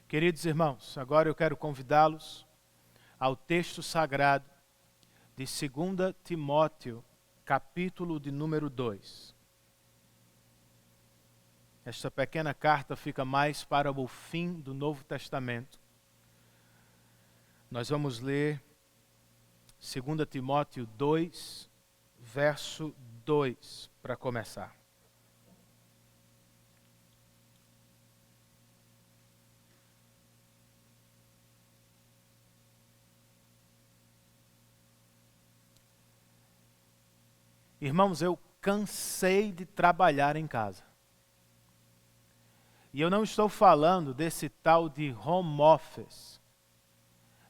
Queridos irmãos, agora eu quero convidá-los ao texto sagrado de 2 Timóteo, capítulo de número 2. Esta pequena carta fica mais para o fim do Novo Testamento. Nós vamos ler 2 Timóteo 2, verso 2, para começar. Irmãos, eu cansei de trabalhar em casa. E eu não estou falando desse tal de home office.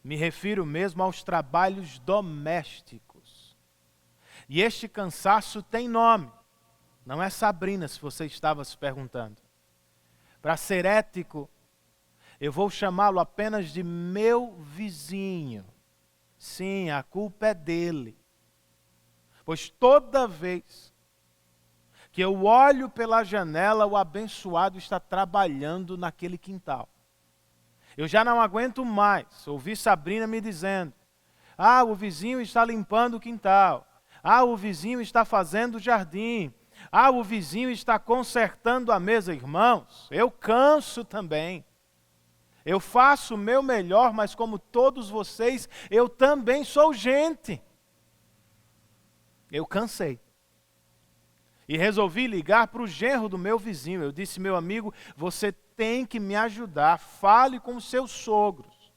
Me refiro mesmo aos trabalhos domésticos. E este cansaço tem nome. Não é Sabrina, se você estava se perguntando. Para ser ético, eu vou chamá-lo apenas de meu vizinho. Sim, a culpa é dele. Pois toda vez que eu olho pela janela, o abençoado está trabalhando naquele quintal. Eu já não aguento mais ouvir Sabrina me dizendo: ah, o vizinho está limpando o quintal. Ah, o vizinho está fazendo o jardim. Ah, o vizinho está consertando a mesa. Irmãos, eu canso também. Eu faço o meu melhor, mas como todos vocês, eu também sou gente. Eu cansei. E resolvi ligar para o genro do meu vizinho. Eu disse: meu amigo, você tem que me ajudar. Fale com os seus sogros.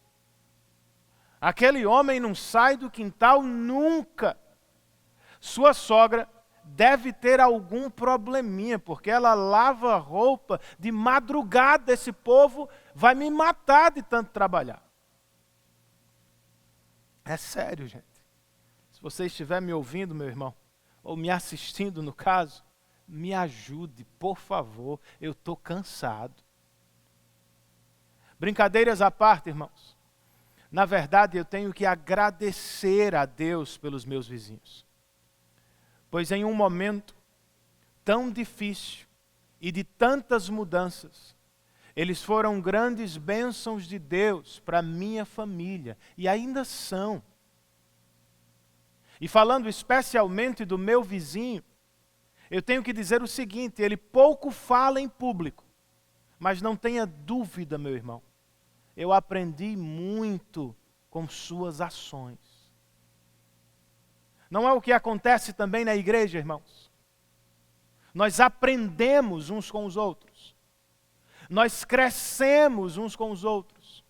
Aquele homem não sai do quintal nunca. Sua sogra deve ter algum probleminha, porque ela lava roupa de madrugada. Esse povo vai me matar de tanto trabalhar. É sério, gente. Se você estiver me ouvindo, meu irmão, ou me assistindo no caso, me ajude, por favor, eu estou cansado. Brincadeiras à parte, irmãos. Na verdade, eu tenho que agradecer a Deus pelos meus vizinhos. Pois em um momento tão difícil e de tantas mudanças, eles foram grandes bênçãos de Deus para a minha família, e ainda são. E falando especialmente do meu vizinho, eu tenho que dizer o seguinte: ele pouco fala em público, mas não tenha dúvida, meu irmão, eu aprendi muito com suas ações. Não é o que acontece também na igreja, irmãos? Nós aprendemos uns com os outros, nós crescemos uns com os outros,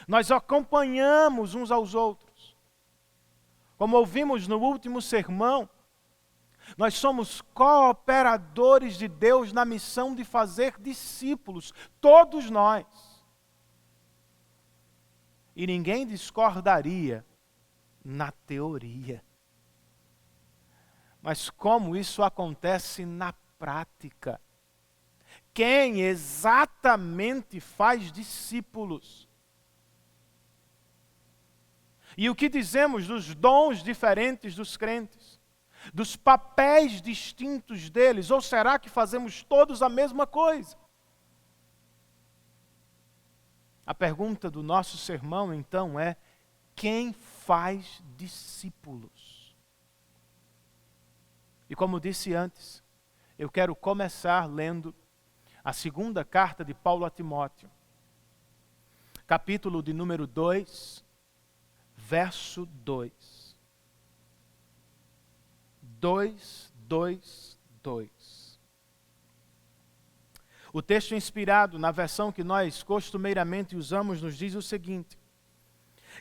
nós acompanhamos uns aos outros. Como ouvimos no último sermão, nós somos cooperadores de Deus na missão de fazer discípulos, todos nós. E ninguém discordaria na teoria. Mas como isso acontece na prática? Quem exatamente faz discípulos? E o que dizemos dos dons diferentes dos crentes? Dos papéis distintos deles? Ou será que fazemos todos a mesma coisa? A pergunta do nosso sermão, então, é: quem faz discípulos? E como disse antes, eu quero começar lendo a segunda carta de Paulo a Timóteo, capítulo de número 2, verso 2. 2. O texto inspirado na versão que nós costumeiramente usamos nos diz o seguinte: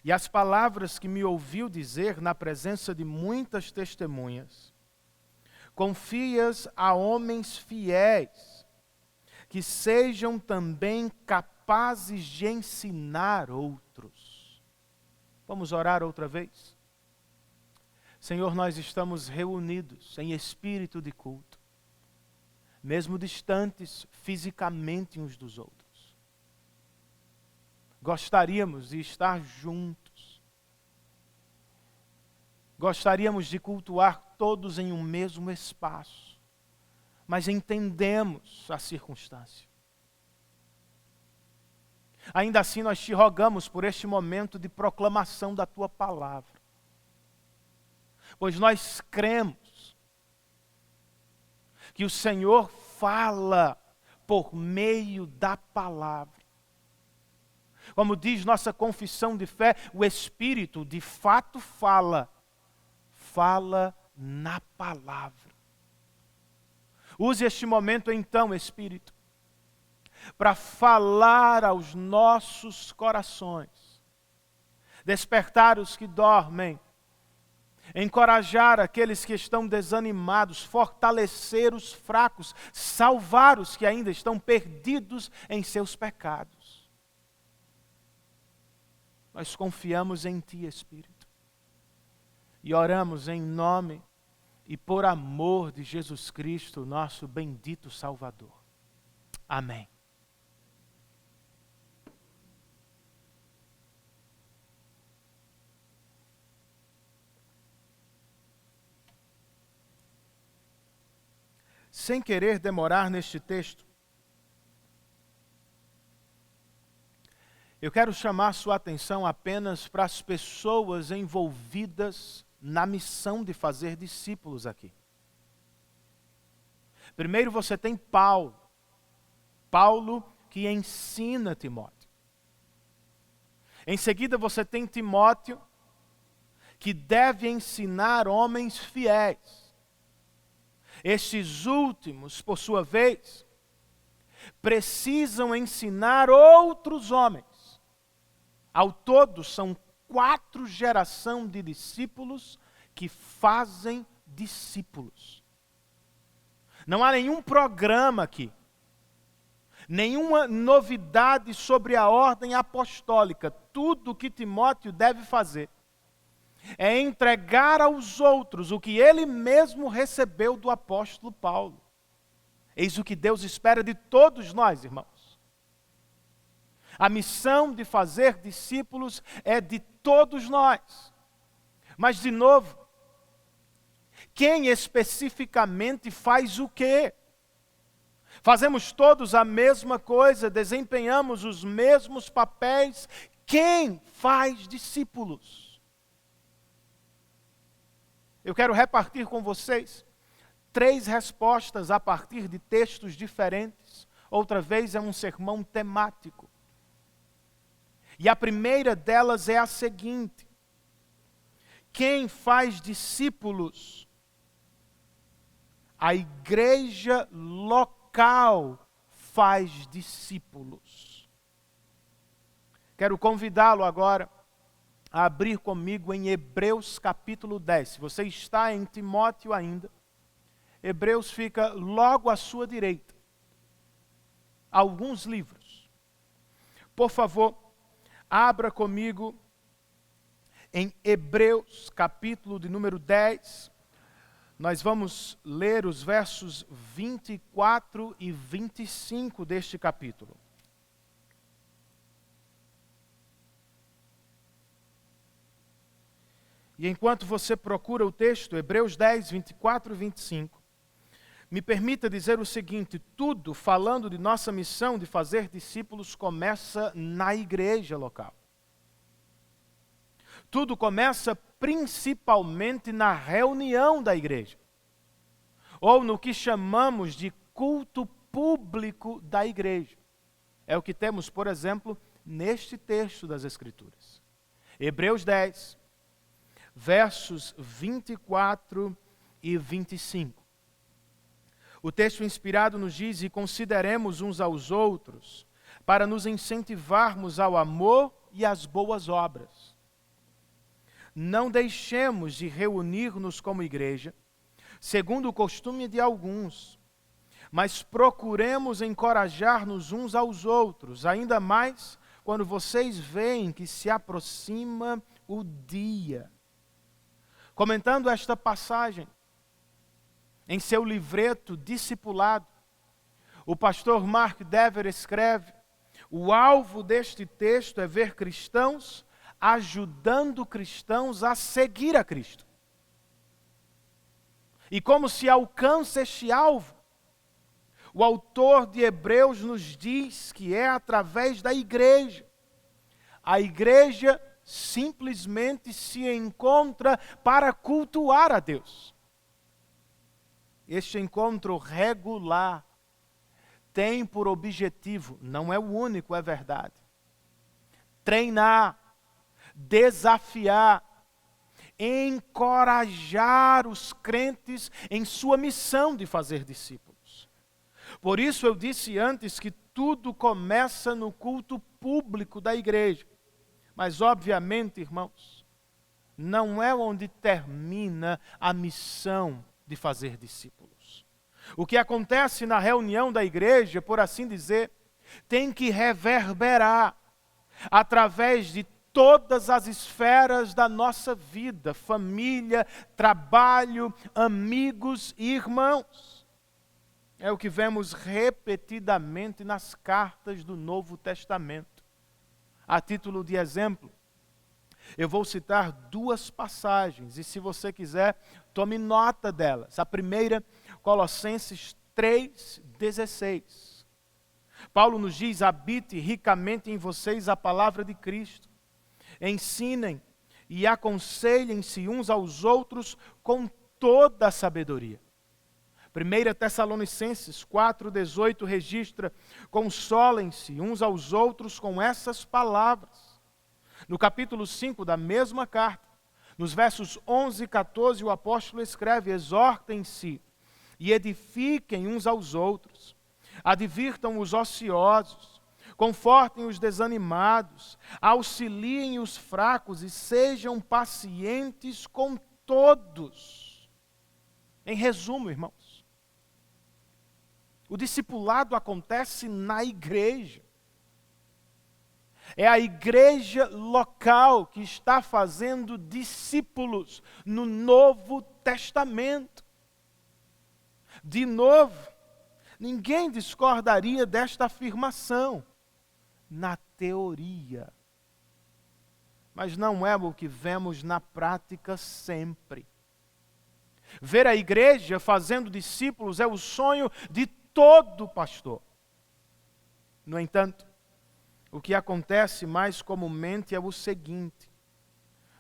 e as palavras que me ouviu dizer na presença de muitas testemunhas, confias a homens fiéis, que sejam também capazes de ensinar outros. Vamos orar outra vez? Senhor, nós estamos reunidos em espírito de culto, mesmo distantes fisicamente uns dos outros. Gostaríamos de estar juntos. Gostaríamos de cultuar todos em um mesmo espaço, mas entendemos a circunstância. Ainda assim, nós te rogamos por este momento de proclamação da tua palavra. Pois nós cremos que o Senhor fala por meio da palavra. Como diz nossa confissão de fé, o Espírito de fato fala na palavra. Use este momento então, Espírito, para falar aos nossos corações, despertar os que dormem, encorajar aqueles que estão desanimados, fortalecer os fracos, salvar os que ainda estão perdidos em seus pecados. Nós confiamos em Ti, Espírito, e oramos em nome e por amor de Jesus Cristo, nosso bendito Salvador. Amém. Sem querer demorar neste texto, eu quero chamar sua atenção apenas para as pessoas envolvidas na missão de fazer discípulos aqui. Primeiro você tem Paulo que ensina Timóteo. Em seguida você tem Timóteo, que deve ensinar homens fiéis. Estes últimos, por sua vez, precisam ensinar outros homens. Ao todo, são 4 gerações de discípulos que fazem discípulos. Não há nenhum programa aqui, nenhuma novidade sobre a ordem apostólica. Tudo o que Timóteo deve fazer é entregar aos outros o que ele mesmo recebeu do apóstolo Paulo. Eis o que Deus espera de todos nós, irmãos. A missão de fazer discípulos é de todos nós. Mas, de novo, quem especificamente faz o quê? Fazemos todos a mesma coisa, desempenhamos os mesmos papéis. Quem faz discípulos? Eu quero repartir com vocês 3 respostas a partir de textos diferentes. Outra vez é um sermão temático. E a primeira delas é a seguinte: quem faz discípulos? A igreja local faz discípulos. Quero convidá-lo agora a abrir comigo em Hebreus capítulo 10. Se você está em Timóteo ainda, Hebreus fica logo à sua direita. Alguns livros. Por favor, abra comigo em Hebreus capítulo de número 10. Nós vamos ler os versos 24 e 25 deste capítulo. E enquanto você procura o texto, Hebreus 10, 24 e 25, me permita dizer o seguinte: tudo, falando de nossa missão de fazer discípulos, começa na igreja local. Tudo começa principalmente na reunião da igreja, ou no que chamamos de culto público da igreja. É o que temos, por exemplo, neste texto das Escrituras. Hebreus 10, versos 24 e 25. O texto inspirado nos diz: e consideremos uns aos outros, para nos incentivarmos ao amor e às boas obras. Não deixemos de reunir-nos como igreja, segundo o costume de alguns, mas procuremos encorajar-nos uns aos outros, ainda mais quando vocês veem que se aproxima o dia. Comentando esta passagem, em seu livreto Discipulado, o pastor Mark Dever escreve: o alvo deste texto é ver cristãos ajudando cristãos a seguir a Cristo. E como se alcança este alvo? O autor de Hebreus nos diz que é através da igreja. A igreja simplesmente se encontra para cultuar a Deus. Este encontro regular tem por objetivo, não é o único, é verdade, treinar, desafiar, encorajar os crentes em sua missão de fazer discípulos. Por isso eu disse antes que tudo começa no culto público da igreja. Mas obviamente, irmãos, não é onde termina a missão de fazer discípulos. O que acontece na reunião da igreja, por assim dizer, tem que reverberar através de todas as esferas da nossa vida, família, trabalho, amigos e irmãos. É o que vemos repetidamente nas cartas do Novo Testamento. A título de exemplo, eu vou citar 2 passagens, e se você quiser, tome nota delas. A primeira, Colossenses 3,16. Paulo nos diz: habite ricamente em vocês a palavra de Cristo. Ensinem e aconselhem-se uns aos outros com toda a sabedoria. 1 Tessalonicenses 4,18 registra: consolem-se uns aos outros com essas palavras. No capítulo 5 da mesma carta, nos versos 11 e 14, o apóstolo escreve: exortem-se e edifiquem uns aos outros, advirtam os ociosos, confortem os desanimados, auxiliem os fracos e sejam pacientes com todos. Em resumo, irmãos, o discipulado acontece na igreja. É a igreja local que está fazendo discípulos no Novo Testamento. De novo, ninguém discordaria desta afirmação na teoria. Mas não é o que vemos na prática sempre. Ver a igreja fazendo discípulos é o sonho de todo pastor. No entanto, o que acontece mais comumente é o seguinte: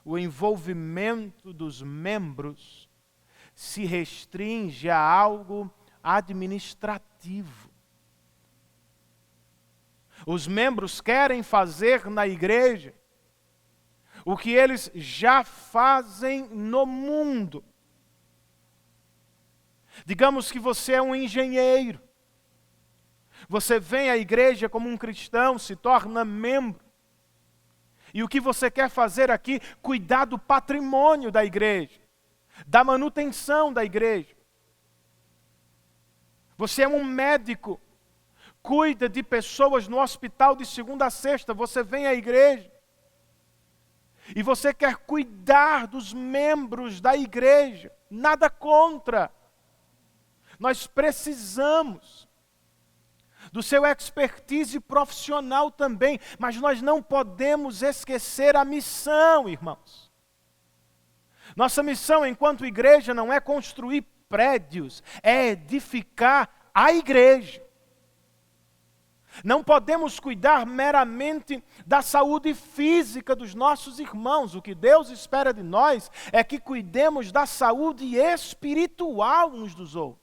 o envolvimento dos membros se restringe a algo administrativo. Os membros querem fazer na igreja o que eles já fazem no mundo. Digamos que você é um engenheiro. Você vem à igreja como um cristão, se torna membro. E o que você quer fazer aqui? Cuidar do patrimônio da igreja, da manutenção da igreja. Você é um médico, cuida de pessoas no hospital de segunda a sexta. Você vem à igreja e você quer cuidar dos membros da igreja. Nada contra. Nós precisamos do seu expertise profissional também, mas nós não podemos esquecer a missão, irmãos. Nossa missão enquanto igreja não é construir prédios, é edificar a igreja. Não podemos cuidar meramente da saúde física dos nossos irmãos. O que Deus espera de nós é que cuidemos da saúde espiritual uns dos outros.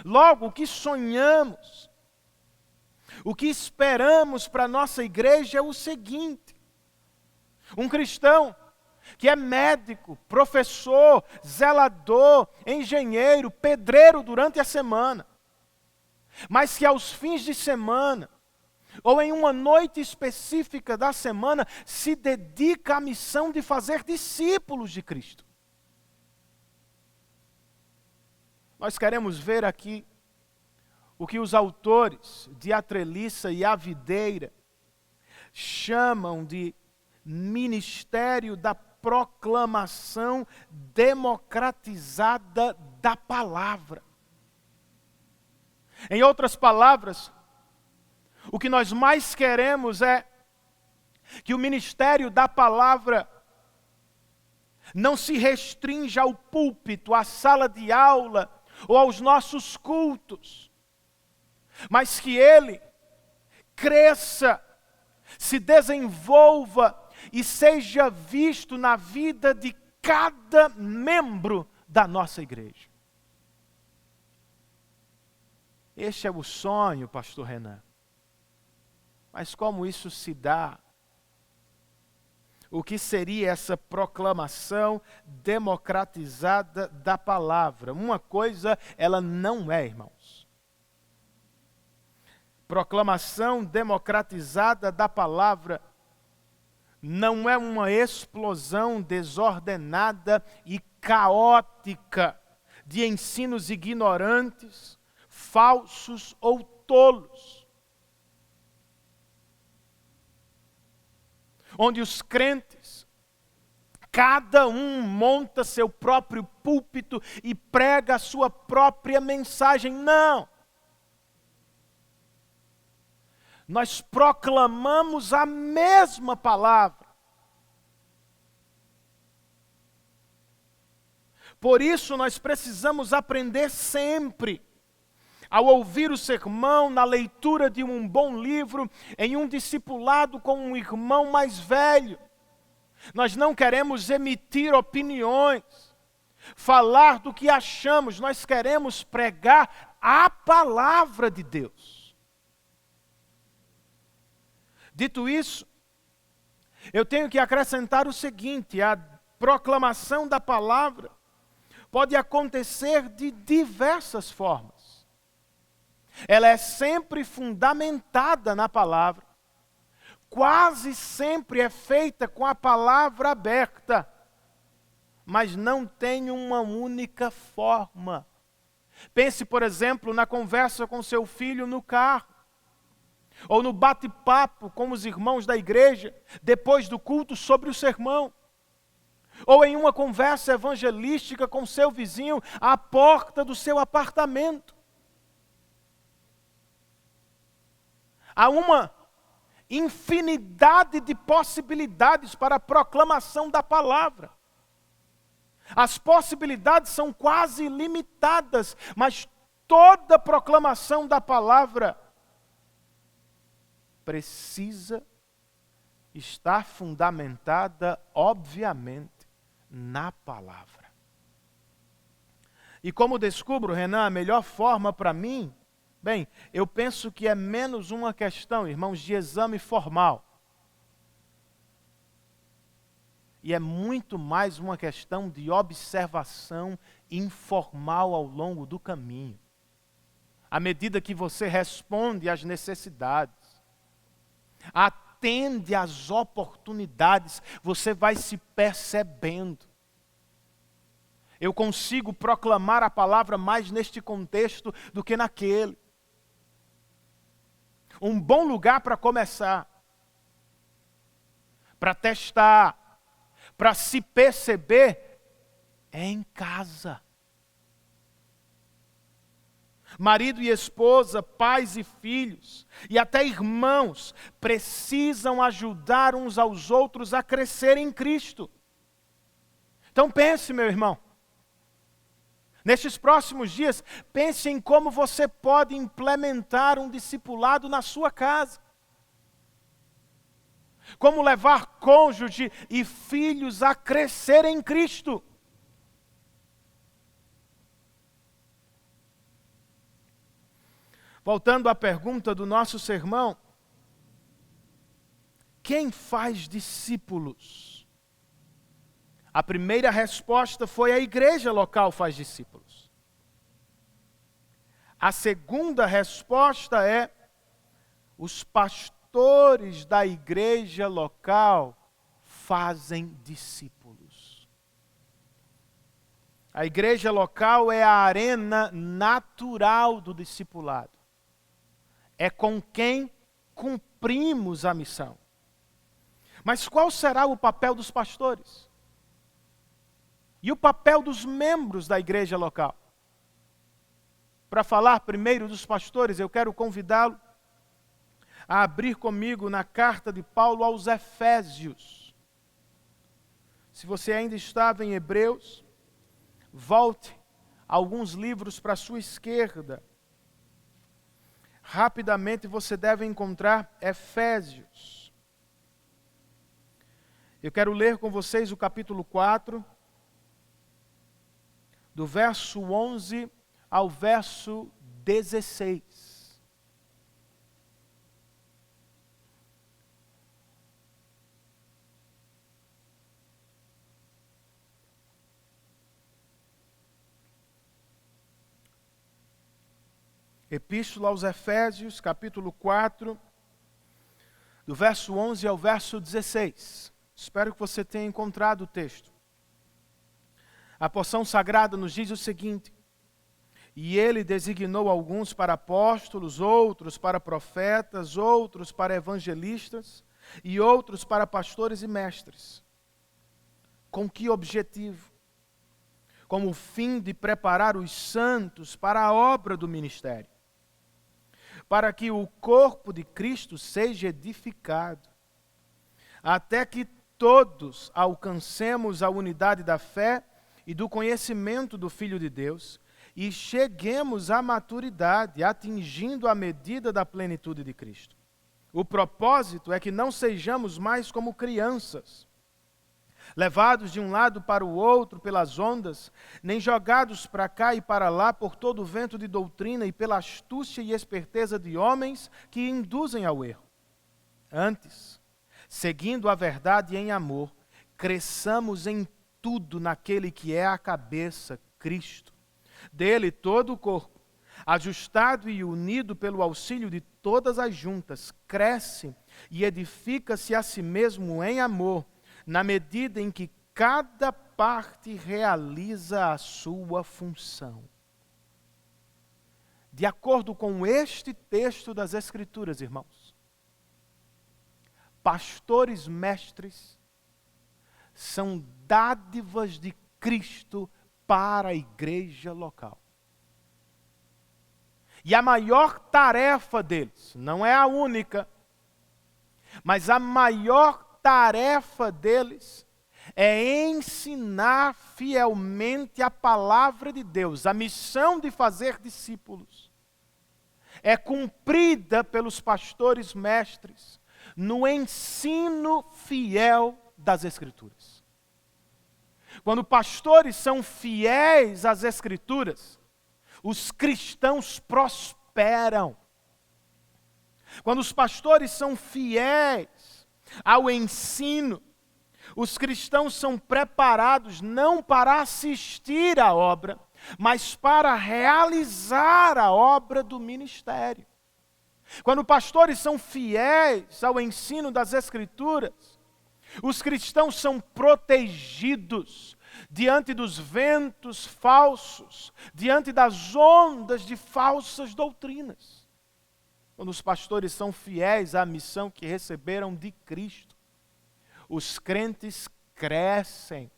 Logo, o que sonhamos, o que esperamos para a nossa igreja é o seguinte: um cristão que é médico, professor, zelador, engenheiro, pedreiro durante a semana, mas que aos fins de semana, ou em uma noite específica da semana, se dedica à missão de fazer discípulos de Cristo. Nós queremos ver aqui o que os autores de A Treliça e a Videira chamam de ministério da proclamação democratizada da palavra. Em outras palavras, o que nós mais queremos é que o ministério da palavra não se restrinja ao púlpito, à sala de aula, ou aos nossos cultos, mas que ele cresça, se desenvolva e seja visto na vida de cada membro da nossa igreja. Este é o sonho, pastor Renan. Mas como isso se dá? O que seria essa proclamação democratizada da palavra? Uma coisa ela não é, irmãos. Proclamação democratizada da palavra não é uma explosão desordenada e caótica de ensinos ignorantes, falsos ou tolos, onde os crentes, cada um monta seu próprio púlpito e prega a sua própria mensagem. Não! Nós proclamamos a mesma palavra. Por isso nós precisamos aprender sempre, ao ouvir o sermão, na leitura de um bom livro, em um discipulado com um irmão mais velho. Nós não queremos emitir opiniões, falar do que achamos, nós queremos pregar a palavra de Deus. Dito isso, eu tenho que acrescentar o seguinte: a proclamação da palavra pode acontecer de diversas formas. Ela é sempre fundamentada na palavra, quase sempre é feita com a palavra aberta, mas não tem uma única forma. Pense, por exemplo, na conversa com seu filho no carro, ou no bate-papo com os irmãos da igreja, depois do culto sobre o sermão, ou em uma conversa evangelística com seu vizinho à porta do seu apartamento. Há uma infinidade de possibilidades para a proclamação da palavra. As possibilidades são quase ilimitadas, mas toda proclamação da palavra precisa estar fundamentada, obviamente, na palavra. E como descubro, Renan, a melhor forma para mim, bem, eu penso que é menos uma questão, irmãos, de exame formal. E é muito mais uma questão de observação informal ao longo do caminho. À medida que você responde às necessidades, atende às oportunidades, você vai se percebendo. Eu consigo proclamar a palavra mais neste contexto do que naquele. Um bom lugar para começar, para testar, para se perceber, é em casa. Marido e esposa, pais e filhos, e até irmãos, precisam ajudar uns aos outros a crescer em Cristo. Então pense, meu irmão, nestes próximos dias, pense em como você pode implementar um discipulado na sua casa. Como levar cônjuge e filhos a crescer em Cristo. Voltando à pergunta do nosso sermão, quem faz discípulos? A primeira resposta foi: a igreja local faz discípulos. A segunda resposta é: os pastores da igreja local fazem discípulos. A igreja local é a arena natural do discipulado. É com quem cumprimos a missão. Mas qual será o papel dos pastores? E o papel dos membros da igreja local? Para falar primeiro dos pastores, eu quero convidá-lo a abrir comigo na carta de Paulo aos Efésios. Se você ainda estava em Hebreus, volte alguns livros para a sua esquerda. Rapidamente você deve encontrar Efésios. Eu quero ler com vocês o capítulo 4, do verso 11 ao verso 16. Epístola aos Efésios, capítulo 4, do verso 11 ao verso 16. Espero que você tenha encontrado o texto. A porção sagrada nos diz o seguinte: e ele designou alguns para apóstolos, outros para profetas, outros para evangelistas e outros para pastores e mestres. Com que objetivo? Com o fim de preparar os santos para a obra do ministério, para que o corpo de Cristo seja edificado, até que todos alcancemos a unidade da fé e do conhecimento do Filho de Deus e cheguemos à maturidade, atingindo a medida da plenitude de Cristo. O propósito é que não sejamos mais como crianças, levados de um lado para o outro pelas ondas, nem jogados para cá e para lá por todo o vento de doutrina e pela astúcia e esperteza de homens que induzem ao erro. Antes, seguindo a verdade em amor, cresçamos em tudo naquele que é a cabeça, Cristo. Dele todo o corpo, ajustado e unido pelo auxílio de todas as juntas, cresce e edifica-se a si mesmo em amor, na medida em que cada parte realiza a sua função. De acordo com este texto das Escrituras, irmãos, pastores mestres são dádivas de Cristo para a igreja local. E a maior tarefa deles, não é a única, mas a maior tarefa deles é ensinar fielmente a palavra de Deus. A missão de fazer discípulos é cumprida pelos pastores mestres no ensino fiel das Escrituras. Quando pastores são fiéis às Escrituras, os cristãos prosperam. Quando os pastores são fiéis ao ensino, os cristãos são preparados não para assistir à obra, mas para realizar a obra do ministério. Quando pastores são fiéis ao ensino das Escrituras, os cristãos são protegidos diante dos ventos falsos, diante das ondas de falsas doutrinas. Quando os pastores são fiéis à missão que receberam de Cristo, os crentes crescem,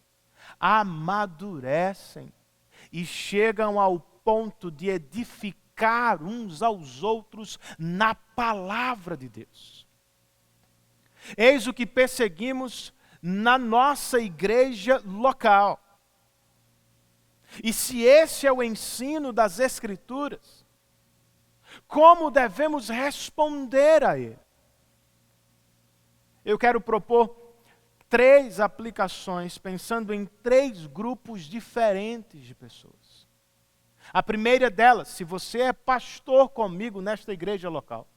amadurecem e chegam ao ponto de edificar uns aos outros na palavra de Deus. Eis o que perseguimos na nossa igreja local. E se esse é o ensino das Escrituras, como devemos responder a ele? Eu quero propor 3 aplicações, pensando em 3 grupos diferentes de pessoas. A primeira delas, se você é pastor comigo nesta igreja local,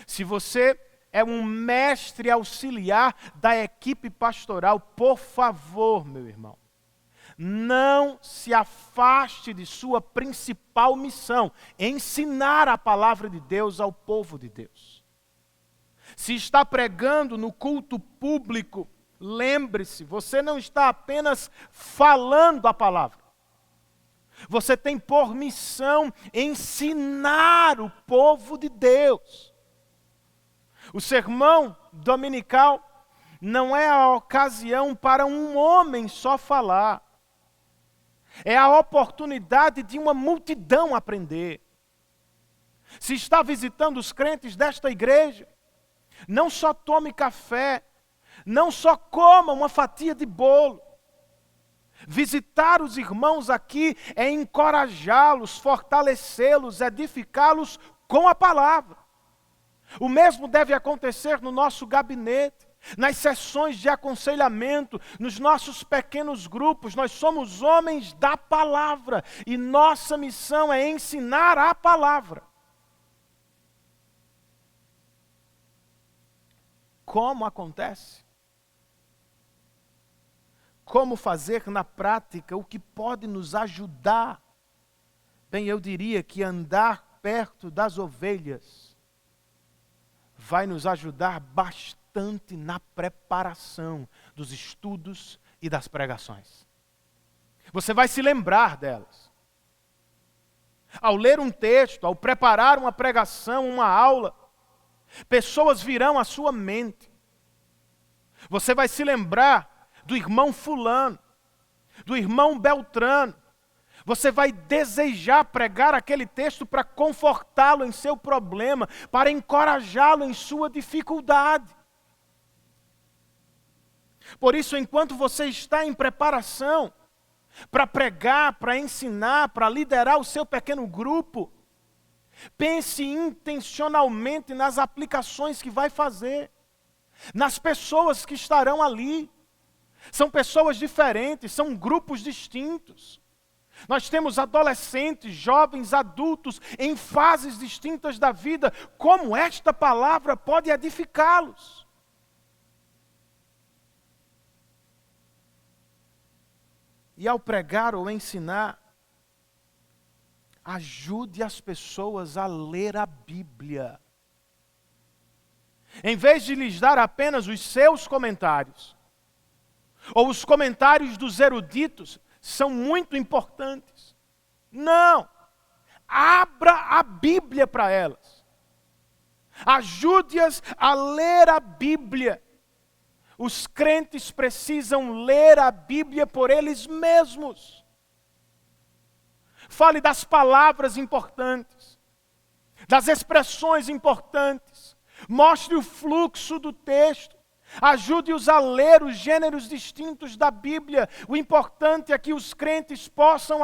se você é um mestre auxiliar da equipe pastoral, por favor, meu irmão, não se afaste de sua principal missão, ensinar a palavra de Deus ao povo de Deus. Se está pregando no culto público, lembre-se, você não está apenas falando a palavra. Você tem por missão ensinar o povo de Deus. O sermão dominical não é a ocasião para um homem só falar. É a oportunidade de uma multidão aprender. Se está visitando os crentes desta igreja, não só tome café, não só coma uma fatia de bolo, Visitar os irmãos aqui é encorajá-los, fortalecê-los, edificá-los com a palavra. O mesmo deve acontecer no nosso gabinete, nas sessões de aconselhamento, nos nossos pequenos grupos. Nós somos homens da palavra e nossa missão é ensinar a palavra. Como acontece? Como fazer na prática o que pode nos ajudar? Bem, eu diria que andar perto das ovelhas vai nos ajudar bastante na preparação dos estudos e das pregações. Você vai se lembrar delas. Ao ler um texto, ao preparar uma pregação, uma aula, pessoas virão à sua mente. Você vai se lembrar do irmão fulano, do irmão Beltrano. Você vai desejar pregar aquele texto para confortá-lo em seu problema, para encorajá-lo em sua dificuldade. Por isso, enquanto você está em preparação para pregar, para ensinar, para liderar o seu pequeno grupo, pense intencionalmente nas aplicações que vai fazer, nas pessoas que estarão ali. São pessoas diferentes, são grupos distintos. Nós temos adolescentes, jovens, adultos, em fases distintas da vida. Como esta palavra pode edificá-los? E ao pregar ou ensinar, ajude as pessoas a ler a Bíblia. Em vez de lhes dar apenas os seus comentários, ou os comentários dos eruditos, são muito importantes. Não! Abra a Bíblia para elas. Ajude-as a ler a Bíblia. Os crentes precisam ler a Bíblia por eles mesmos. Fale das palavras importantes, das expressões importantes. Mostre o fluxo do texto. Ajude-os a ler os gêneros distintos da Bíblia. O importante é que os crentes possam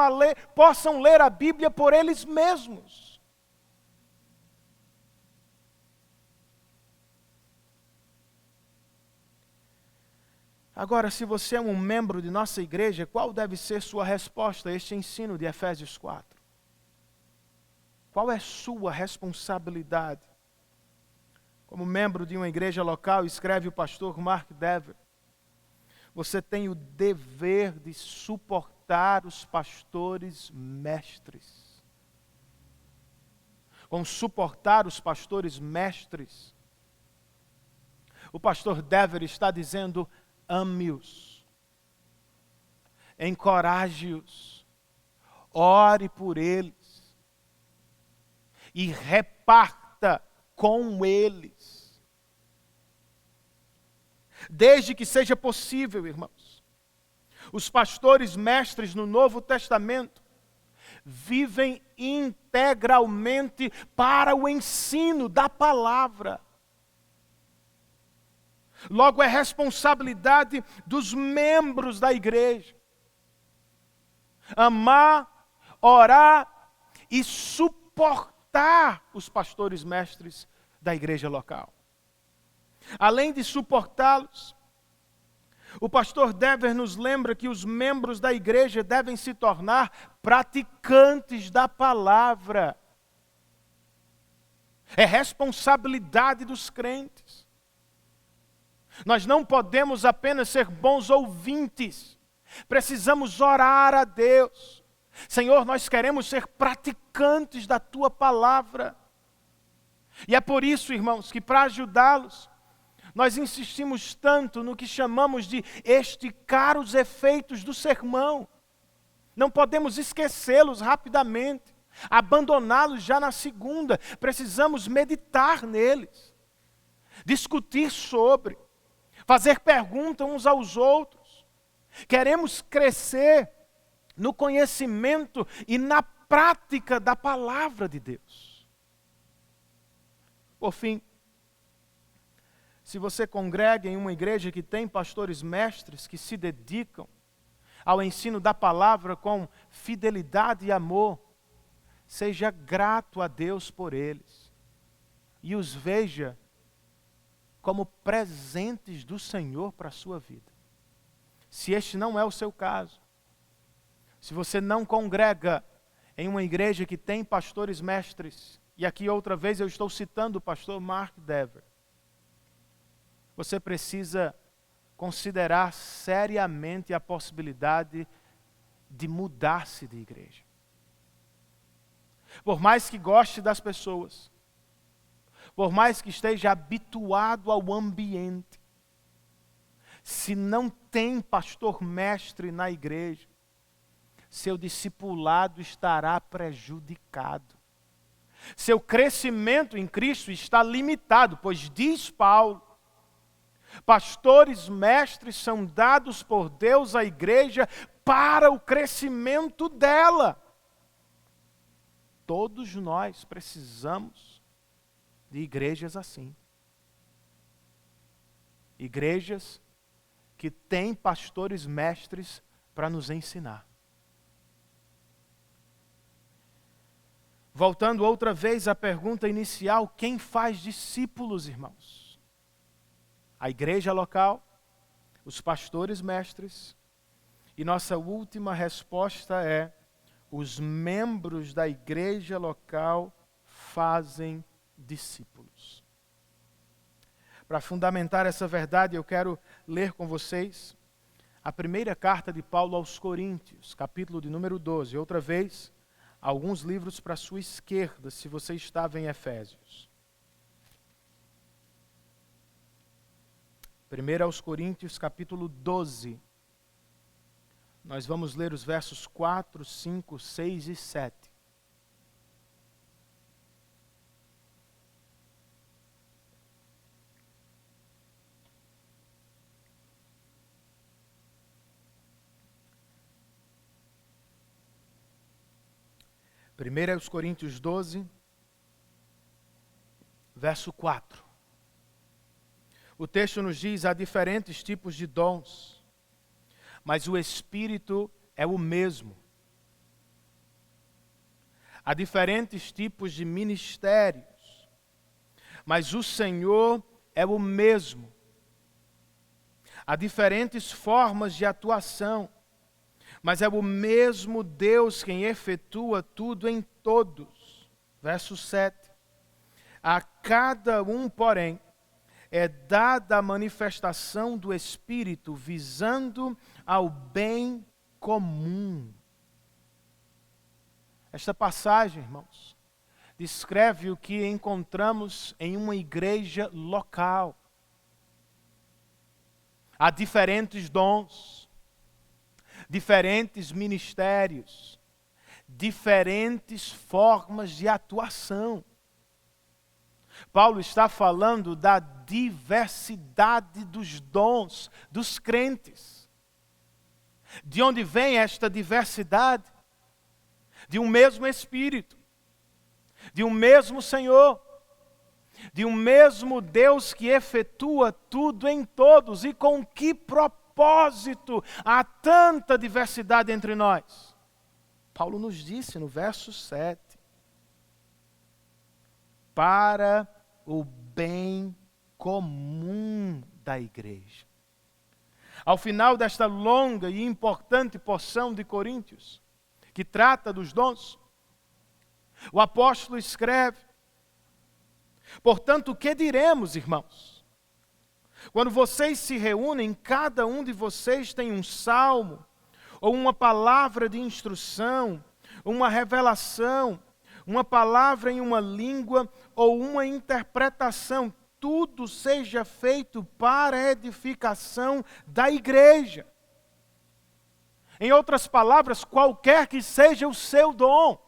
ler a Bíblia por eles mesmos. Agora, se você é um membro de nossa igreja, qual deve ser sua resposta a este ensino de Efésios 4? Qual é sua responsabilidade? Como membro de uma igreja local, escreve o pastor Mark Dever, você tem o dever de suportar os pastores mestres. Com suportar os pastores mestres, o pastor Dever está dizendo: ame-os, encoraje-os, ore por eles e reparta com eles. Desde que seja possível, irmãos, os pastores mestres no Novo Testamento vivem integralmente para o ensino da palavra. Logo, é responsabilidade dos membros da igreja amar, orar e suportar os pastores mestres da igreja local. Além de suportá-los, o pastor Dever nos lembra que os membros da igreja devem se tornar praticantes da palavra. É responsabilidade dos crentes. Nós não podemos apenas ser bons ouvintes. Precisamos orar a Deus. Senhor, nós queremos ser praticantes da Tua palavra. E é por isso, irmãos, que para ajudá-los, nós insistimos tanto no que chamamos de esticar os efeitos do sermão. Não podemos esquecê-los rapidamente, abandoná-los já na segunda. Precisamos meditar neles, discutir sobre, fazer perguntas uns aos outros. Queremos crescer no conhecimento e na prática da palavra de Deus. Por fim, se você congrega em uma igreja que tem pastores mestres que se dedicam ao ensino da palavra com fidelidade e amor. Seja grato a Deus por eles e os veja como presentes do Senhor para a sua vida. Se este não é o seu caso, se você não congrega em uma igreja que tem pastores mestres, e aqui outra vez eu estou citando o pastor Mark Dever, você precisa considerar seriamente a possibilidade de mudar-se de igreja. Por mais que goste das pessoas, por mais que esteja habituado ao ambiente, se não tem pastor mestre na igreja, seu discipulado estará prejudicado. Seu crescimento em Cristo está limitado, pois diz Paulo, pastores mestres são dados por Deus à igreja para o crescimento dela. Todos nós precisamos de igrejas assim. Igrejas que têm pastores mestres para nos ensinar. Voltando outra vez à pergunta inicial, quem faz discípulos, irmãos? A igreja local, os pastores mestres, e nossa última resposta é: os membros da igreja local fazem discípulos. Para fundamentar essa verdade, eu quero ler com vocês a primeira carta de Paulo aos Coríntios, capítulo de número 12. Outra vez, alguns livros para a sua esquerda, se você estava em Efésios. 1 aos Coríntios, capítulo 12. Nós vamos ler os versos 4, 5, 6 e 7. Primeiro aos Coríntios 12, verso 4. O texto nos diz: há diferentes tipos de dons, mas o Espírito é o mesmo. Há diferentes tipos de ministérios, mas o Senhor é o mesmo. Há diferentes formas de atuação, mas é o mesmo Deus quem efetua tudo em todos. Verso 7. A cada um, porém, é dada a manifestação do Espírito, visando ao bem comum. Esta passagem, irmãos, descreve o que encontramos em uma igreja local. Há diferentes dons, diferentes ministérios, diferentes formas de atuação. Paulo está falando da diversidade dos dons dos crentes. De onde vem esta diversidade? De um mesmo Espírito, de um mesmo Senhor, de um mesmo Deus que efetua tudo em todos. E com que propósito há tanta diversidade entre nós? Paulo nos disse no verso 7. Para o bem comum da igreja. Ao final desta longa e importante porção de Coríntios, que trata dos dons, o apóstolo escreve: portanto, o que diremos, irmãos? Quando vocês se reúnem, cada um de vocês tem um salmo, ou uma palavra de instrução, uma revelação, uma palavra em uma língua ou uma interpretação. Tudo seja feito para a edificação da igreja. Em outras palavras, qualquer que seja o seu dom,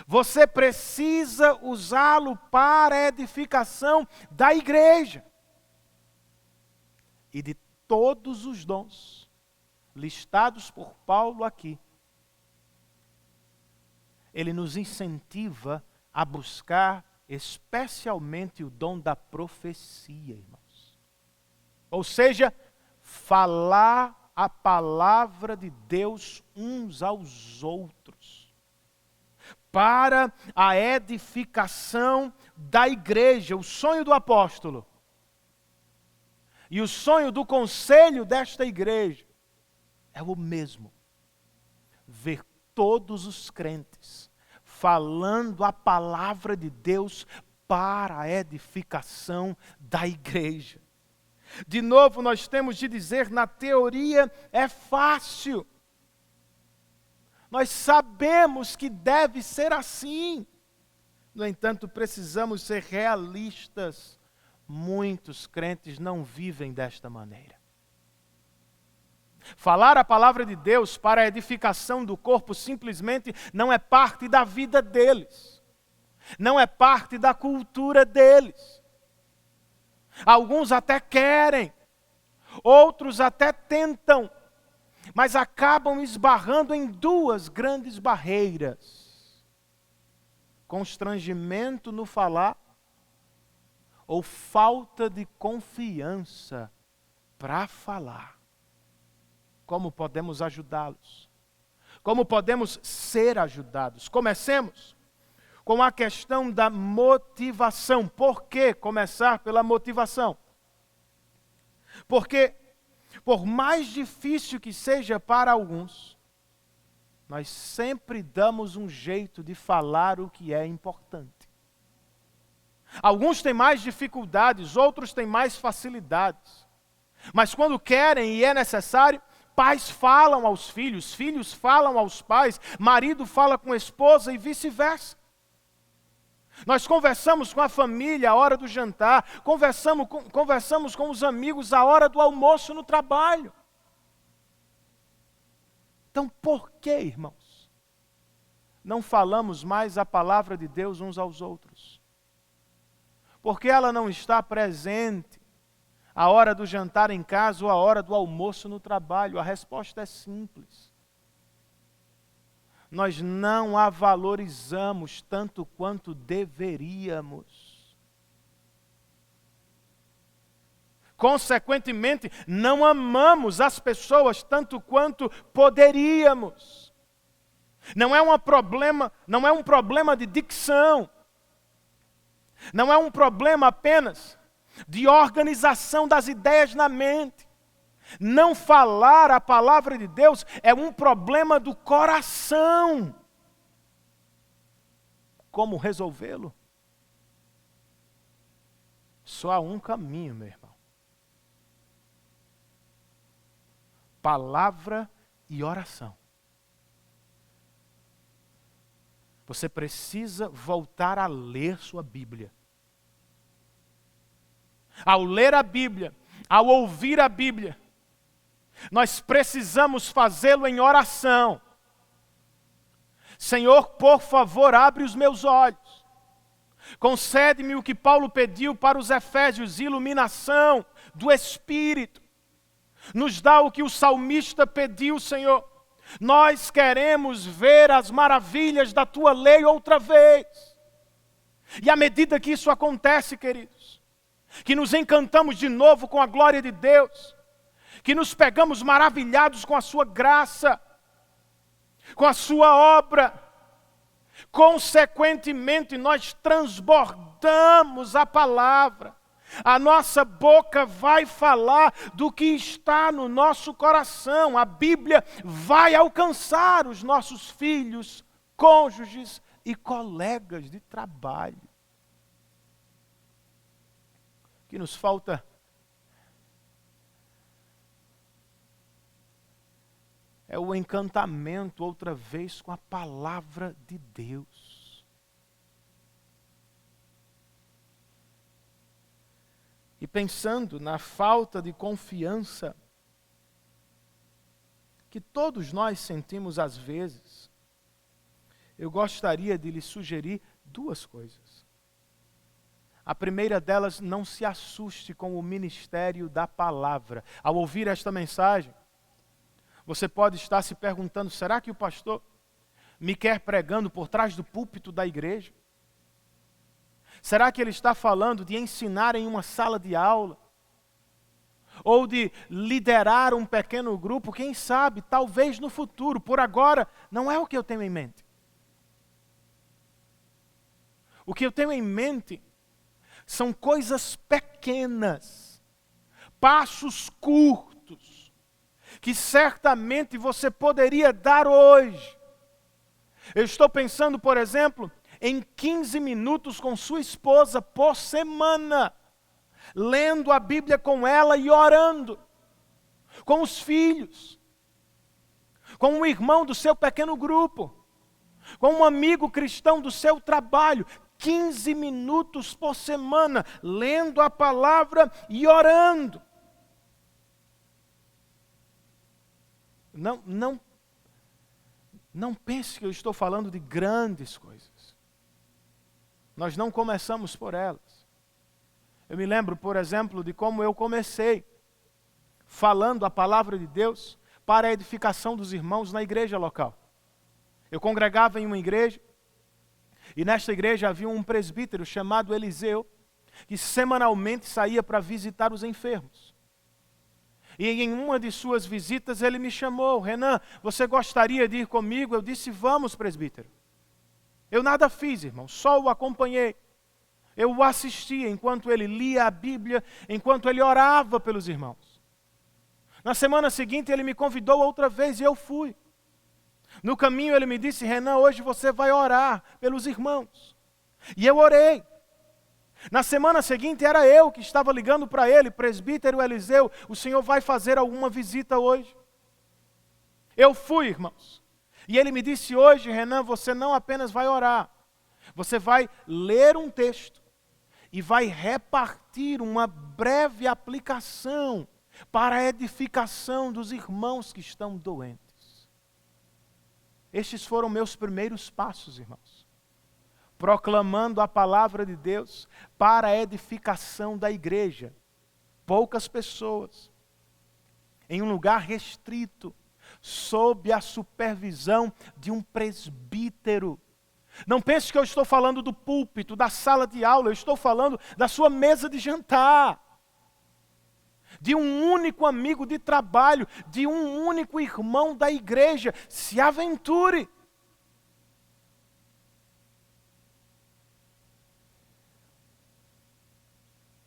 você precisa usá-lo para a edificação da igreja. E de todos os dons listados por Paulo aqui, ele nos incentiva a buscar especialmente o dom da profecia, irmãos. Ou seja, falar a palavra de Deus uns aos outros, para a edificação da igreja. O sonho do apóstolo e o sonho do conselho desta igreja é o mesmo: ver todos os crentes falando a palavra de Deus para a edificação da igreja. De novo, nós temos de dizer, na teoria é fácil. Nós sabemos que deve ser assim. No entanto, precisamos ser realistas. Muitos crentes não vivem desta maneira. Falar a palavra de Deus para a edificação do corpo simplesmente não é parte da vida deles. Não é parte da cultura deles. Alguns até querem, outros até tentam, mas acabam esbarrando em duas grandes barreiras: constrangimento no falar ou falta de confiança para falar. Como podemos ajudá-los? Como podemos ser ajudados? Comecemos com a questão da motivação. Por que começar pela motivação? Porque, por mais difícil que seja para alguns, nós sempre damos um jeito de falar o que é importante. Alguns têm mais dificuldades, outros têm mais facilidades. Mas quando querem e é necessário, pais falam aos filhos, filhos falam aos pais, marido fala com a esposa e vice-versa. Nós conversamos com a família à hora do jantar, conversamos com os amigos à hora do almoço no trabalho. Então, por que, irmãos, não falamos mais a palavra de Deus uns aos outros? Porque ela não está presente à hora do jantar em casa ou à hora do almoço no trabalho? A resposta é simples: nós não a valorizamos tanto quanto deveríamos. Consequentemente, não amamos as pessoas tanto quanto poderíamos. Não é um problema de dicção. Não é um problema apenas de organização das ideias na mente. Não falar a palavra de Deus é um problema do coração. Como resolvê-lo? Só há um caminho, meu irmão: palavra e oração. Você precisa voltar a ler sua Bíblia. Ao ler a Bíblia, ao ouvir a Bíblia, nós precisamos fazê-lo em oração. Senhor, por favor, abre os meus olhos. Concede-me o que Paulo pediu para os Efésios, iluminação do Espírito. Nos dá o que o salmista pediu, Senhor. Nós queremos ver as maravilhas da Tua lei outra vez. E à medida que isso acontece, queridos, que nos encantamos de novo com a glória de Deus, que nos pegamos maravilhados com a Sua graça, com a Sua obra, consequentemente nós transbordamos a palavra. A nossa boca vai falar do que está no nosso coração. A Bíblia vai alcançar os nossos filhos, cônjuges e colegas de trabalho. O que nos falta é o encantamento outra vez com a palavra de Deus. E pensando na falta de confiança que todos nós sentimos às vezes, eu gostaria de lhe sugerir duas coisas. A primeira delas: não se assuste com o ministério da palavra. Ao ouvir esta mensagem, você pode estar se perguntando: será que o pastor me quer pregando por trás do púlpito da igreja? Será que ele está falando de ensinar em uma sala de aula? ou de liderar um pequeno grupo, quem sabe, talvez no futuro. Por agora, não é o que eu tenho em mente. O que eu tenho em mente são coisas pequenas, passos curtos, que certamente você poderia dar hoje. Eu estou pensando, por exemplo, em 15 minutos com sua esposa por semana, lendo a Bíblia com ela e orando, com os filhos, com um irmão do seu pequeno grupo, com um amigo cristão do seu trabalho. 15 minutos por semana, lendo a palavra e orando. Não pense que eu estou falando de grandes coisas. Nós não começamos por elas. Eu me lembro, por exemplo, de como eu comecei falando a palavra de Deus para a edificação dos irmãos na igreja local. Eu congregava em uma igreja, e nesta igreja havia um presbítero chamado Eliseu, que semanalmente saía para visitar os enfermos. E em uma de suas visitas ele me chamou: Renan, você gostaria de ir comigo? Eu disse: vamos, presbítero. Eu nada fiz, irmão, só o acompanhei. Eu o assistia enquanto ele lia a Bíblia, enquanto ele orava pelos irmãos. Na semana seguinte ele me convidou outra vez e eu fui. No caminho ele me disse: Renan, hoje você vai orar pelos irmãos. E eu orei. Na semana seguinte era eu que estava ligando para ele: presbítero Eliseu, o senhor vai fazer alguma visita hoje? Eu fui, irmãos. E ele me disse: hoje, Renan, você não apenas vai orar, você vai ler um texto e vai repartir uma breve aplicação para a edificação dos irmãos que estão doentes. Estes foram meus primeiros passos, irmãos, proclamando a palavra de Deus para a edificação da igreja. Poucas pessoas, em um lugar restrito, sob a supervisão de um presbítero. Não pense que eu estou falando do púlpito, da sala de aula, eu estou falando da sua mesa de jantar, de um único amigo de trabalho, de um único irmão da igreja. Se aventure.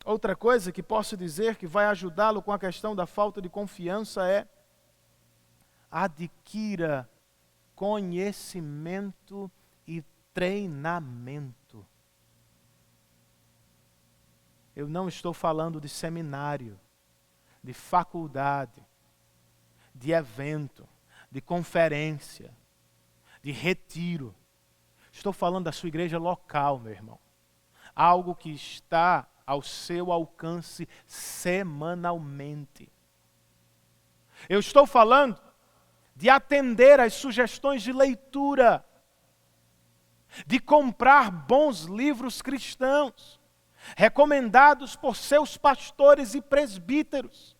Outra coisa que posso dizer que vai ajudá-lo com a questão da falta de confiança é: adquira conhecimento e treinamento. Eu não estou falando de seminário, de faculdade, de evento, de conferência, de retiro. Estou falando da sua igreja local, meu irmão. Algo que está ao seu alcance semanalmente. Eu estou falando de atender às sugestões de leitura, de comprar bons livros cristãos, recomendados por seus pastores e presbíteros.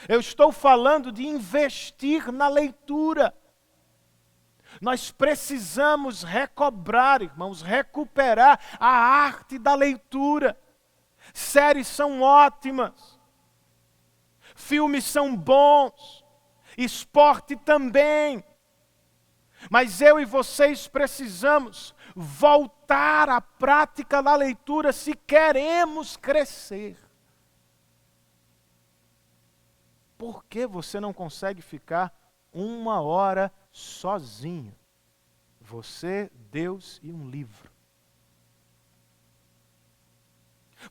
Eu estou falando de investir na leitura. Nós precisamos recobrar, irmãos, recuperar a arte da leitura. Séries são ótimas, filmes são bons, esporte também. Mas eu e vocês precisamos voltar à prática da leitura se queremos crescer. Por que você não consegue ficar 1 hora sozinho? Você, Deus e um livro.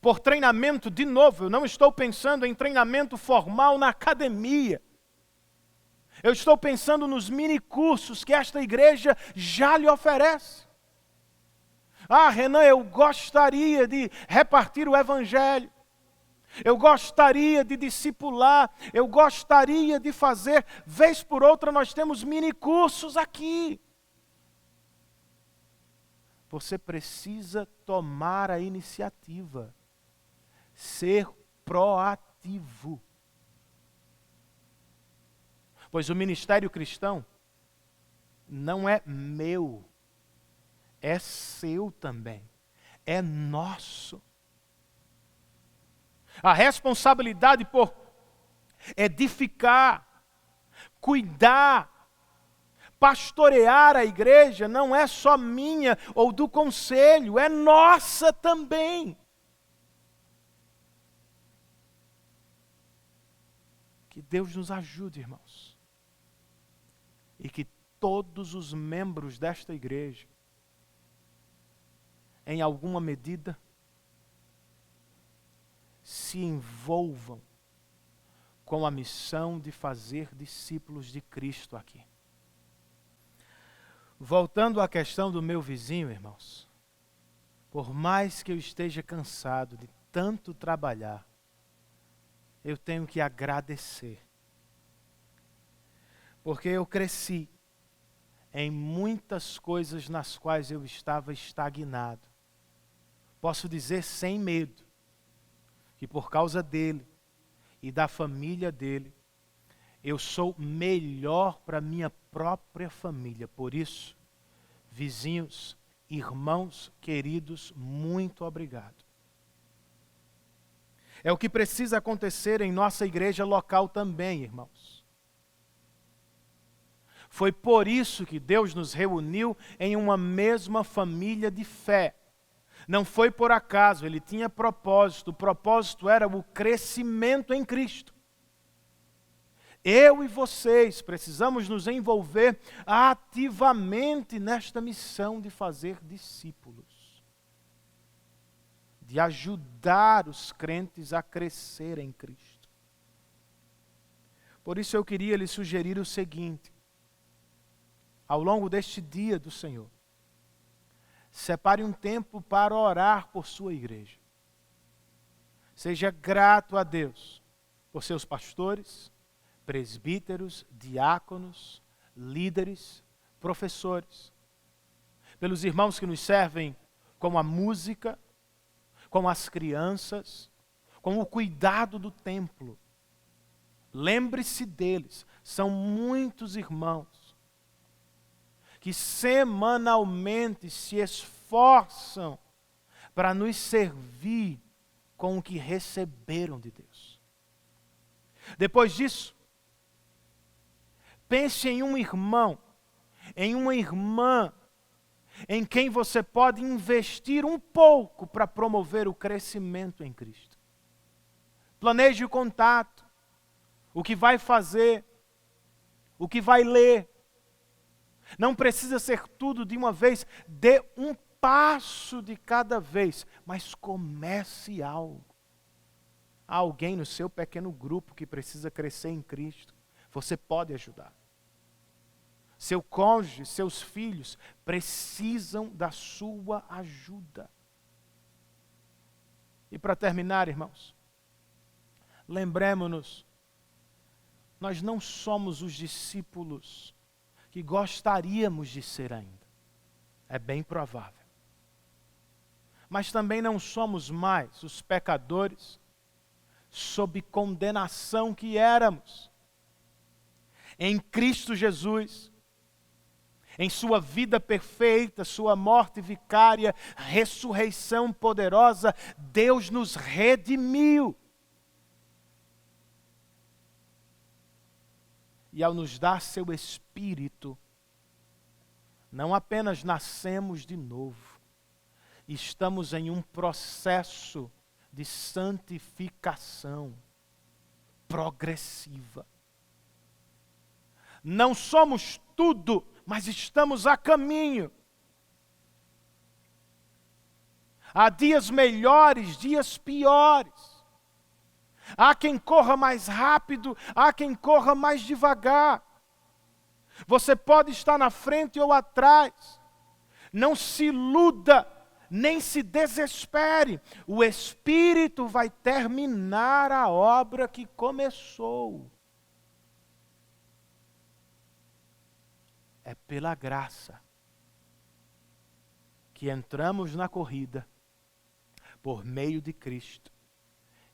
Por treinamento, de novo, eu não estou pensando em treinamento formal na academia. Eu estou pensando nos minicursos que esta igreja já lhe oferece. Ah, Renan, eu gostaria de repartir o evangelho. Eu gostaria de discipular. Eu gostaria de fazer. Vez por outra nós temos minicursos aqui. Você precisa tomar a iniciativa. Ser proativo. Pois o ministério cristão não é meu, é seu também, é nosso. A responsabilidade por edificar, cuidar, pastorear a igreja não é só minha ou do conselho, é nossa também. Que Deus nos ajude, irmãos. E que todos os membros desta igreja, em alguma medida, se envolvam com a missão de fazer discípulos de Cristo aqui. Voltando à questão do meu vizinho, irmãos, por mais que eu esteja cansado de tanto trabalhar, eu tenho que agradecer. Porque eu cresci em muitas coisas nas quais eu estava estagnado. Posso dizer sem medo que por causa dele e da família dele, eu sou melhor para minha própria família. Por isso, vizinhos, irmãos queridos, muito obrigado. É o que precisa acontecer em nossa igreja local também, irmãos. Foi por isso que Deus nos reuniu em uma mesma família de fé. Não foi por acaso, Ele tinha propósito. O propósito era o crescimento em Cristo. Eu e vocês precisamos nos envolver ativamente nesta missão de fazer discípulos. De ajudar os crentes a crescer em Cristo. Por isso eu queria lhe sugerir o seguinte. Ao longo deste dia do Senhor, separe um tempo para orar por sua igreja. Seja grato a Deus por seus pastores, presbíteros, diáconos, líderes, professores. Pelos irmãos que nos servem com a música, com as crianças, com o cuidado do templo. Lembre-se deles, são muitos irmãos que semanalmente se esforçam para nos servir com o que receberam de Deus. Depois disso, pense em um irmão, em uma irmã, em quem você pode investir um pouco para promover o crescimento em Cristo. Planeje o contato, o que vai fazer, o que vai ler. Não precisa ser tudo de uma vez, dê um passo de cada vez, mas comece algo. Há alguém no seu pequeno grupo que precisa crescer em Cristo, você pode ajudar. Seu cônjuge, seus filhos precisam da sua ajuda. E para terminar, irmãos, lembremos-nos, nós não somos os discípulos que gostaríamos de ser ainda. É bem provável. Mas também não somos mais os pecadores sob condenação que éramos. Em Cristo Jesus, em sua vida perfeita, sua morte vicária, ressurreição poderosa, Deus nos redimiu. E ao nos dar seu Espírito, não apenas nascemos de novo, estamos em um processo de santificação progressiva. Não somos tudo, mas estamos a caminho. Há dias melhores, dias piores. Há quem corra mais rápido, há quem corra mais devagar. Você pode estar na frente ou atrás. Não se iluda, nem se desespere. O Espírito vai terminar a obra que começou. É pela graça que entramos na corrida por meio de Cristo.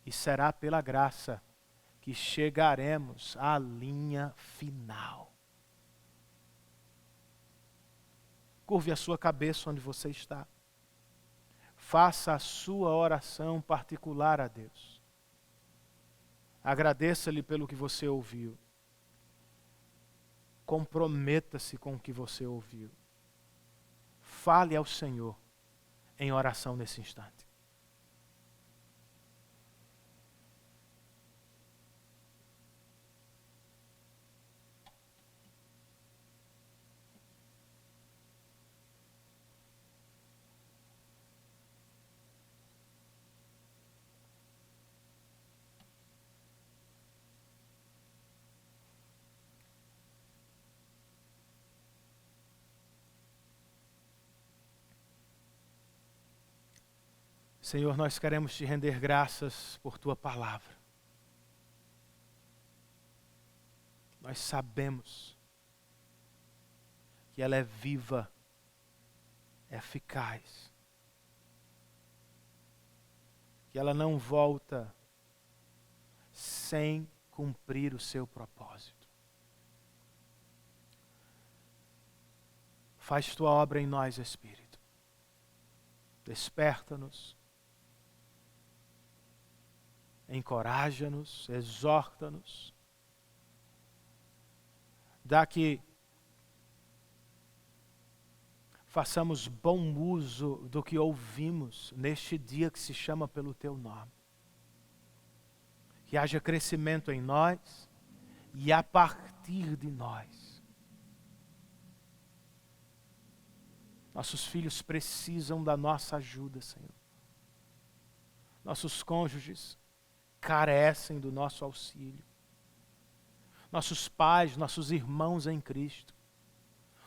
E será pela graça que chegaremos à linha final. Curve a sua cabeça onde você está. Faça a sua oração particular a Deus. Agradeça-lhe pelo que você ouviu. Comprometa-se com o que você ouviu. Fale ao Senhor em oração nesse instante. Senhor, nós queremos te render graças por tua palavra. Nós sabemos que ela é viva, eficaz, que ela não volta sem cumprir o seu propósito. Faz tua obra em nós, Espírito. Desperta-nos. Encoraja-nos, exorta-nos. Dá que façamos bom uso do que ouvimos neste dia que se chama pelo teu nome. Que haja crescimento em nós e a partir de nós. Nossos filhos precisam da nossa ajuda, Senhor. Nossos cônjuges carecem do nosso auxílio. Nossos pais, nossos irmãos em Cristo.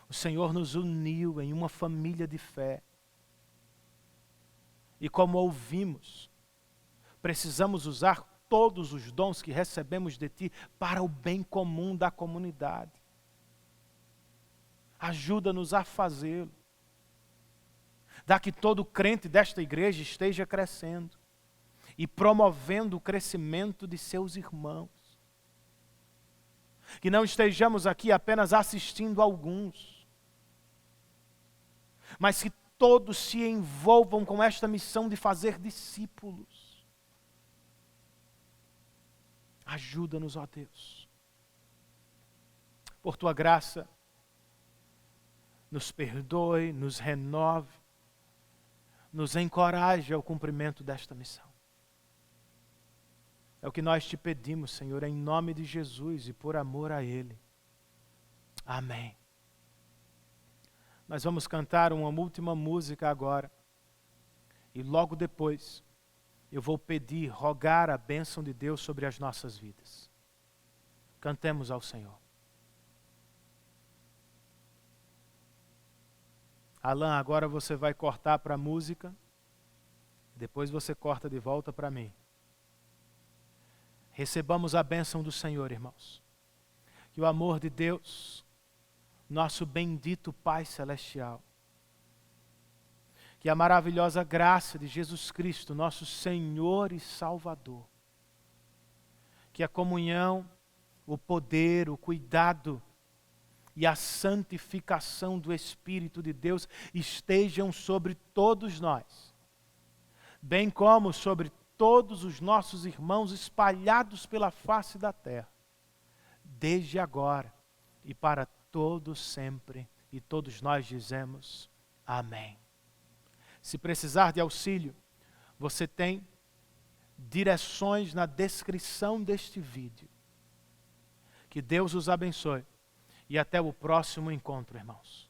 O Senhor nos uniu em uma família de fé. E como ouvimos, precisamos usar todos os dons que recebemos de Ti para o bem comum da comunidade. Ajuda-nos a fazê-lo. Dá que todo crente desta igreja esteja crescendo e promovendo o crescimento de seus irmãos. Que não estejamos aqui apenas assistindo alguns, mas que todos se envolvam com esta missão de fazer discípulos. Ajuda-nos, ó Deus. Por Tua graça, nos perdoe, nos renove, nos encoraje ao cumprimento desta missão. É o que nós te pedimos, Senhor, em nome de Jesus e por amor a Ele. Amém. Nós vamos cantar uma última música agora. E logo depois, eu vou pedir, rogar a bênção de Deus sobre as nossas vidas. Cantemos ao Senhor. Alan, agora você vai cortar para a música. Depois você corta de volta para mim. Recebamos a bênção do Senhor, irmãos. Que o amor de Deus, nosso bendito Pai Celestial, que a maravilhosa graça de Jesus Cristo, nosso Senhor e Salvador, que a comunhão, o poder, o cuidado e a santificação do Espírito de Deus estejam sobre todos nós, bem como sobre todos os nossos irmãos espalhados pela face da terra, desde agora e para todo sempre. E todos nós dizemos amém. Se precisar de auxílio, você tem direções na descrição deste vídeo. Que Deus os abençoe e até o próximo encontro, irmãos.